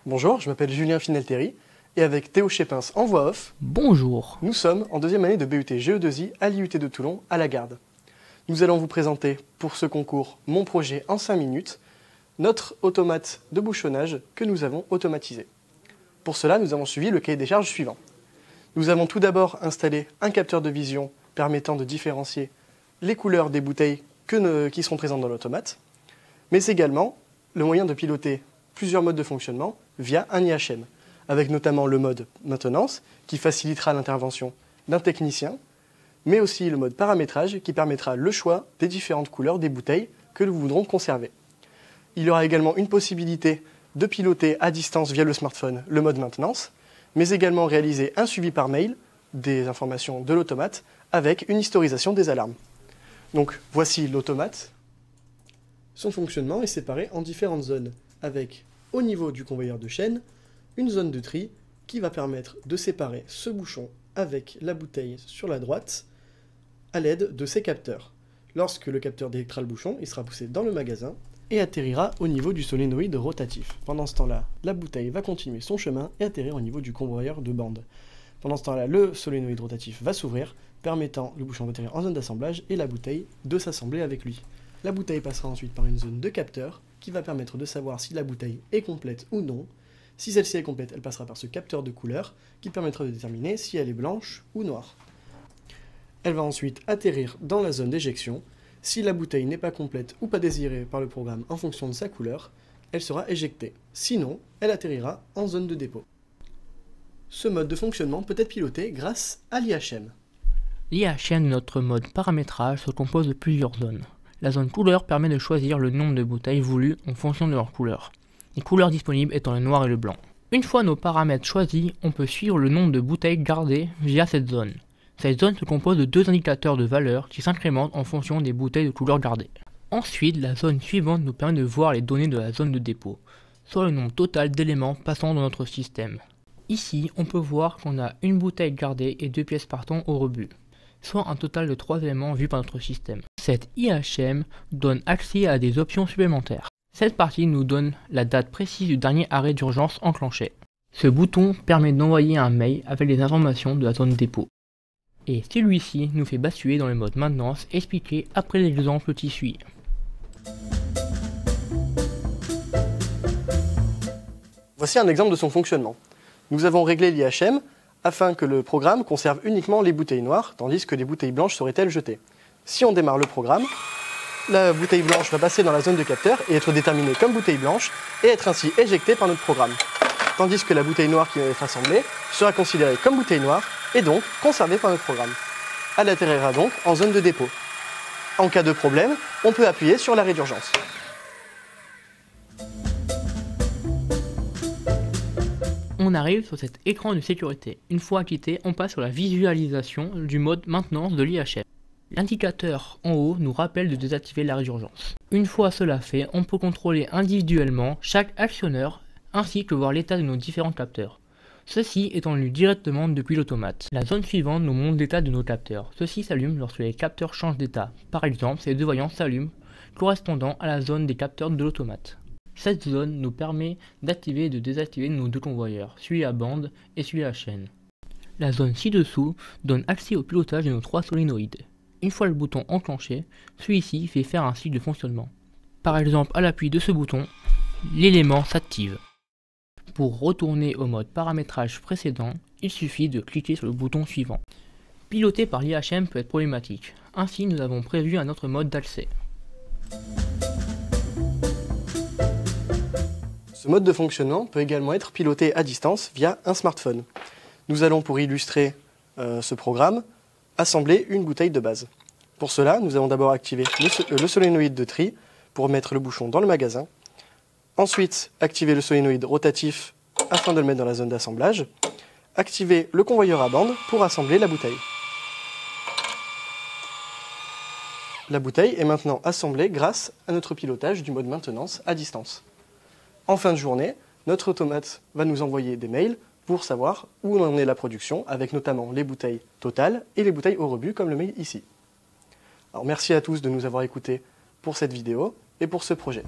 Bonjour, je m'appelle Julien Finelteri et avec Théo Chépins en voix off, Bonjour. nous sommes en deuxième année de BUT GE2I à l'IUT de Toulon à la Garde. Nous allons vous présenter pour ce concours mon projet en 5 minutes, notre automate de bouchonnage que nous avons automatisé. Pour cela, nous avons suivi le cahier des charges suivant. Nous avons tout d'abord installé un capteur de vision permettant de différencier les couleurs des bouteilles qui seront présentes dans l'automate, mais également le moyen de piloter plusieurs modes de fonctionnement via un IHM, avec notamment le mode maintenance qui facilitera l'intervention d'un technicien, mais aussi le mode paramétrage qui permettra le choix des différentes couleurs des bouteilles que nous voudrons conserver. Il y aura également une possibilité de piloter à distance via le smartphone le mode maintenance, mais également réaliser un suivi par mail des informations de l'automate avec une historisation des alarmes. Donc voici l'automate. Son fonctionnement est séparé en différentes zones, avec au niveau du convoyeur de chaîne, une zone de tri qui va permettre de séparer ce bouchon avec la bouteille sur la droite à l'aide de ces capteurs. Lorsque le capteur détectera le bouchon, il sera poussé dans le magasin et atterrira au niveau du solénoïde rotatif. Pendant ce temps-là, la bouteille va continuer son chemin et atterrir au niveau du convoyeur de bande. Pendant ce temps-là, le solénoïde rotatif va s'ouvrir, permettant le bouchon d'atterrir en zone d'assemblage et la bouteille de s'assembler avec lui. La bouteille passera ensuite par une zone de capteur qui va permettre de savoir si la bouteille est complète ou non. Si celle-ci est complète, elle passera par ce capteur de couleur qui permettra de déterminer si elle est blanche ou noire. Elle va ensuite atterrir dans la zone d'éjection. Si la bouteille n'est pas complète ou pas désirée par le programme en fonction de sa couleur, elle sera éjectée. Sinon, elle atterrira en zone de dépôt. Ce mode de fonctionnement peut être piloté grâce à l'IHM. L'IHM de notre mode paramétrage se compose de plusieurs zones. La zone couleur permet de choisir le nombre de bouteilles voulues en fonction de leur couleur, les couleurs disponibles étant le noir et le blanc. Une fois nos paramètres choisis, on peut suivre le nombre de bouteilles gardées via cette zone. Cette zone se compose de deux indicateurs de valeur qui s'incrémentent en fonction des bouteilles de couleur gardées. Ensuite, la zone suivante nous permet de voir les données de la zone de dépôt, soit le nombre total d'éléments passant dans notre système. Ici, on peut voir qu'on a une bouteille gardée et 2 pièces partant au rebut, soit un total de 3 éléments vus par notre système. Cette IHM donne accès à des options supplémentaires. Cette partie nous donne la date précise du dernier arrêt d'urgence enclenché. Ce bouton permet d'envoyer un mail avec les informations de la zone dépôt. Et celui-ci nous fait basculer dans le mode maintenance expliqué après l'exemple qui suit. Voici un exemple de son fonctionnement. Nous avons réglé l'IHM afin que le programme conserve uniquement les bouteilles noires, tandis que les bouteilles blanches seraient-elles jetées. Si on démarre le programme, la bouteille blanche va passer dans la zone de capteur et être déterminée comme bouteille blanche et être ainsi éjectée par notre programme. Tandis que la bouteille noire qui va être assemblée sera considérée comme bouteille noire et donc conservée par notre programme. Elle atterrira donc en zone de dépôt. En cas de problème, on peut appuyer sur l'arrêt d'urgence. On arrive sur cet écran de sécurité. Une fois quitté, on passe sur la visualisation du mode maintenance de l'IHM. L'indicateur en haut nous rappelle de désactiver l'arrêt d'urgence. Une fois cela fait, on peut contrôler individuellement chaque actionneur ainsi que voir l'état de nos différents capteurs. Ceci étant lu directement depuis l'automate. La zone suivante nous montre l'état de nos capteurs. Ceux-ci s'allument lorsque les capteurs changent d'état. Par exemple, ces deux voyants s'allument correspondant à la zone des capteurs de l'automate. Cette zone nous permet d'activer et de désactiver nos deux convoyeurs, celui à bande et celui à chaîne. La zone ci-dessous donne accès au pilotage de nos 3 solénoïdes. Une fois le bouton enclenché, celui-ci fait faire un cycle de fonctionnement. Par exemple, à l'appui de ce bouton, l'élément s'active. Pour retourner au mode paramétrage précédent, il suffit de cliquer sur le bouton suivant. Piloter par l'IHM peut être problématique, ainsi nous avons prévu un autre mode d'accès. Ce mode de fonctionnement peut également être piloté à distance via un smartphone. Nous allons, pour illustrer ce programme, assembler une bouteille de base. Pour cela, nous allons d'abord activer le solénoïde de tri pour mettre le bouchon dans le magasin. Ensuite, activer le solénoïde rotatif afin de le mettre dans la zone d'assemblage. Activer le convoyeur à bande pour assembler la bouteille. La bouteille est maintenant assemblée grâce à notre pilotage du mode maintenance à distance. En fin de journée, notre automate va nous envoyer des mails pour savoir où en est la production, avec notamment les bouteilles totales et les bouteilles au rebut, comme le mail ici. Alors merci à tous de nous avoir écoutés pour cette vidéo et pour ce projet.